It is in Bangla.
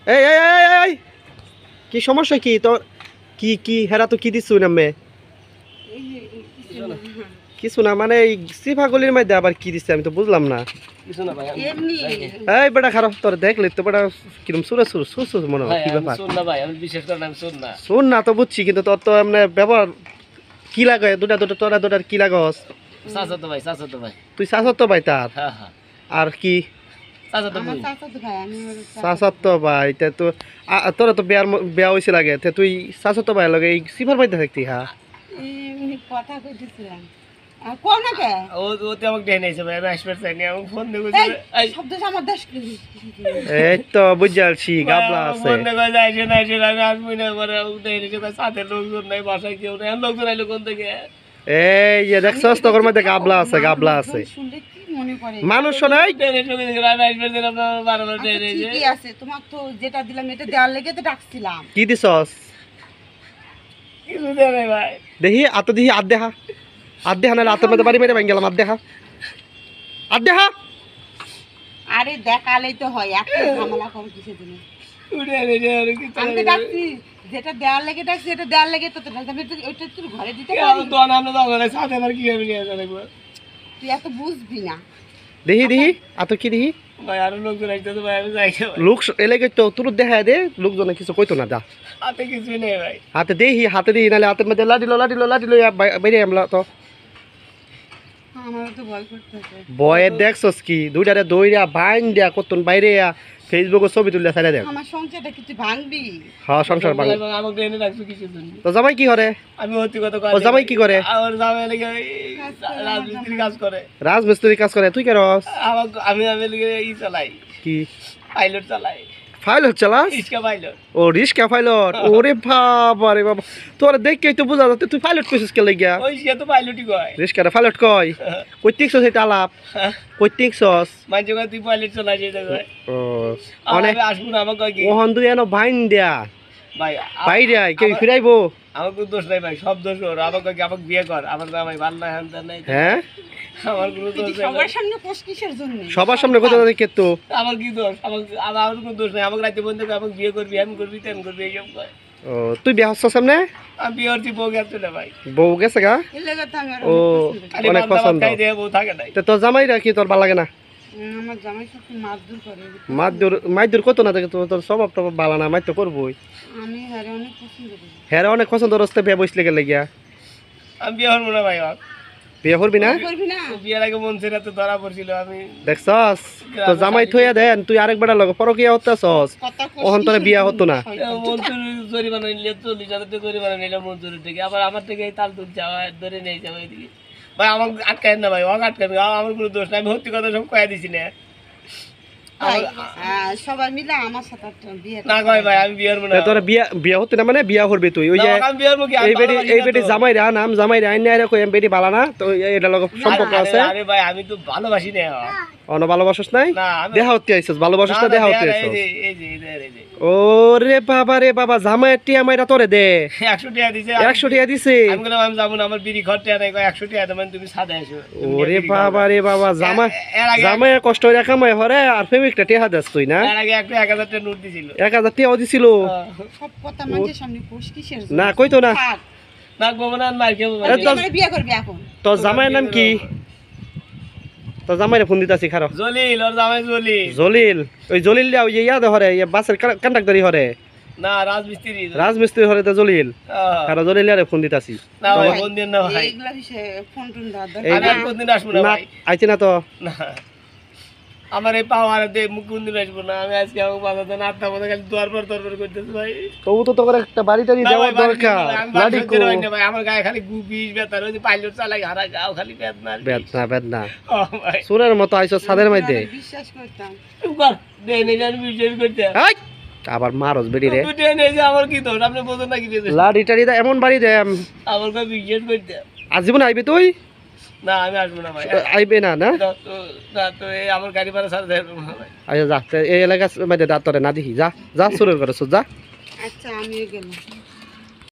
এই এই এই এই কি সমস্যা কি তোর? কি কি হেরা তো কি দিছু নামে? কিছু না মানে এই সিফাগলির মধ্যে আবার কি দিছে আমি তো বুঝলাম না। কিছু না ভাই এমনি এই বেটা খারাপ তোর দেখলি তো বেটা কিরম সুরে সুর সুর সুর মনে হয় কি ব্যাপার? শুন না ভাই আমি বিশেষ করে আমি শুন না। শুন না তো বুঝছি কিন্তু তোর তো এমনি ব্যবহার কি লাগে দুটা দুটা তোরা দুটার কি লাগস? চাচা তো ভাই তুই চাচা তো ভাই তার হ্যাঁ হ্যাঁ আর কি চাচা তো ভাই চাচা তো ভাই তে তো তোরা তো বিয়া হয়েছে লাগে তে তুই চাচা তো ভাই লাগে এই সিফার মধ্যে থাকতি হ্যাঁ কথা কইতেছিলাম কোন না কে ও ওতে আমাকে ডেনে এসে ভাই আমি আসবে চাই নি আমি ফোন দেব এই শব্দ আমার দেশ এই তো বুঝালছি গাবলা আছে ফোন দেব যাইছে না এসে আমি আসবই না পরে ডেনে এসে সাথে লোকজন নাই বাসায় কেউ নাই লোকজন আইলো কোন থেকে এই যে দেখছস তোর মধ্যে গাবলা আছে গাবলা আছে শুনলে কি মনে করে মানুষ নাই ডেনে সঙ্গে আমি আসবে দিন আপনার বারবার ডেনে এসে ঠিকই আছে তোমার তো যেটা দিলাম এটা দেওয়ার লেগে তো ডাকছিলাম কি দিছস কিছু দেয় নাই ভাই দেখি দেখি আদ দেখা নাহলে আতের মধ্যে বাড়ি মেরে ভাঙ গেলাম আদ দেখা আরে দেখালেই তো হয় এত ঝামেলা করে কিছু দিনে উড়ে এসে আর কি আমি তো ডাকছি যেটা দেওয়ার লেগে ডাকছি এটা দেওয়ার লেগে তো আমি তো ওইটা তুই ঘরে দিতে কি পারি তো আমরা তো সাথে আবার কি হবে নিয়ে যাবে তুই এত বুঝবি না দেখি আত কি দেখি ভাই আরো লোকজন আইতে তো ভাই আমি যাই লোক এলাকে তো তোর দেখা দে লোকজনে কিছু কইতো না দা হাতে কিছু নেই ভাই হাতে দেখি নাহলে হাতের মধ্যে লাডিলো বাইরে আমলা তো আমার তো ভয় করতেছে বয়ে দেখছস কি দুইটারে দইরা বাইন দিয়া কতন বাইরে ফেসবুকে ছবি তুললে ছাড়া দেখ আমার সংসারটা কিছু ভাঙবি হ্যাঁ সংসার ভাঙ আমাকে এনে রাখছো কিছু জন্য তো জামাই কি করে আমি অতি কত ও জামাই কি করে আমার জামাই লেগে রাজমিস্ত্রি কাজ করে রাজমিস্ত্রি কাজ করে তুই কেরস আমি লেগে ই চালাই কি পাইলট চালাই পাইলট চালাস রিক্সা পাইলট ও রিস্কা পাইলট ওরে বাবা রে বাবা তোর দেখেই তো বুঝা যাচ্ছে তুই পাইলট কইছিস কে লাগিয়া ওই সে তো পাইলটই কয় রিস্কাটা পাইলট কয় কই টিকছস এটা আলাপ কই টিকছস মাঝে মাঝে তুই পাইলট চালাই যেতে কয় ও অনেক অনেক আসবো না আমাকে কয় কি ওহন দুই এনো বাইন দিয়া ভাই বাইরে কেউ ফিরাইবো আমার কোনো দোষ নাই ভাই সব দোষ ওর আমাকে কয় কি আমাকে বিয়ে কর আমার জামাই ভালো না হ্যান নাই হ্যাঁ আমার কোনো দোষ নাই সবার সামনে পোষ কিসের জন্য সবার সামনে কথা কে তো আমার কি দোষ আমার কোনো দোষ নাই আমাকে রাতে বন্ধু আমাকে বিয়ে করবি আমি করবি তেন করবি এইসব কয় ও তুই বিয়া হচ্ছ সামনে আমি বিয়ে হচ্ছি বউ গেছে না ভাই বউ গেছে গা এর লেগে তো আমি আর ও খালি অনেক বান্দা ভাত পছন্দ খাই দিয়ে বউ থাকে নাই তো তোর জামাই রাখি তোর ভালো লাগে না আমার জামাই সব মারধর করে মাইদুর কত না দেখে তোর স্বভাব টভাব ভালো না মাই তো করবোই আমি হারে অনেক পছন্দ করি হ্যাঁ অনেক পছন্দ রস্তে বিয়া বসলে গেলে গিয়া আমি বিয়ে হবো না ভাই বিয়া করবি না করবি না বিয়ের আগে মন ছেড়ে তো ধরা পড়ছিল আমি দেখছস তো জামাই থইয়া দেন তুই আরেক বেটা লগে পরকিয়া হতেছস কথা ওহন তোরে বিয়া হতো না মঞ্জুর জরিমানা নিলে 40,000 টাকা জরিমানা নিলে মঞ্জুরের থেকে আবার আমার থেকে এই তাল তুল যাওয়া ধরে নিয়ে যাওয়া এদিকে ভাই আমাকে আটকায় না ভাই আমাকে আটকাবে আমার কোনো দোষ নাই আমি সত্যি কথা সব কয়ে দিছি না সবাই মিলে আমার সাথে একটা বিয়ে না কয় ভাই আমি বিয়ে হবো না তোর বিয়া হতে না মানে বিয়া করবি তুই ওই যে আমি বিয়ে হবো কি এই বেটি জামাই রা নাম জামাই রা আইনা কই এম বেটি বালা না তো এটা লগে সম্পর্ক আছে আরে ভাই আমি তো ভালোবাসি না অন ভালোবাসস নাই না আমি দেখা হতে আইছস ভালোবাসস না দেখা হতে আইছস এই যে ওরে বাবা জামাই টিয়া মাইরা তোরে দে 100 টাকা দিছে 100 টাকা দিছে আমি বললাম আমি যাবো না আমার বিড়ি ঘর টাকা নাই 100 টাকা দেবেন তুমি সাদা এসো ওরে বাবা এর আগে জামাই কষ্ট করে কামাই হরে আর প্রেমিকটা টিয়া দাস তুই না এর আগে একটা 1000 টাকা নোট দিছিল 1000 টাকা দিছিল সব কথা মানুষের সামনে পোষ কিসের জন্য না কইতো না থাক না বাবা না মার খেয়ে তুই বিয়ে করবি এখন তোর জামাইয়ের নাম কি তোর জামাইরে ফোন দিতাছি খারো জলিল ওর জামাই জলিল ওই জলিল দিয়া ওই যে ইয়াদ হরে বাসের কন্ডাক্টরি হরে না রাজমিস্ত্রি হরে তো জলিল খারো জলিল আরে ফোন দিতাছি না ভাই ফোন দেন না ভাই এইগুলা বিষয়ে ফোন টোন দাদা আমি আর কোনদিন আসবো না না ভাই আইছে না তো না আমার এই পাওয়ার দে মুখ কোনদিন আসবো না আমি আজকে আমার বাবাতে না আত্মা মতো খালি দরবার করতেছি ভাই তবু তো তোর একটা বাড়ি টাড়ি না দেওয়ার ভাই, দরকার আমি লাডি কো ভাই আমার গায়ে খালি গুপিস বেতার ওই যে পাইলট চালাই হারা গাও খালি বেদনা বেদনা ও ভাই সুরের মতো আইছো ছাদের মধ্যে বিশ্বাস করতাম চুপ কর দে নেই জানি বিশ্বাস করতে এই আবার মারস বেডি রে তুই দে নেই যে আমার কি দোষ আপনি বোঝেন না কি দিয়েছে লাডি টাড়ি দা এমন বাড়ি দে আমার কই বিশ্বাস করতে আজীবন আইবে তুই না আমি আসবো না ভাই আইবে না না না তো এই আমার গাড়ি ভাড়া ছাড়া দেবো না ভাই আচ্ছা যা এই এলাকা মধ্যে দাঁত তোরে না দেখি যা যা সুরের করে যা আচ্ছা আমি গেলাম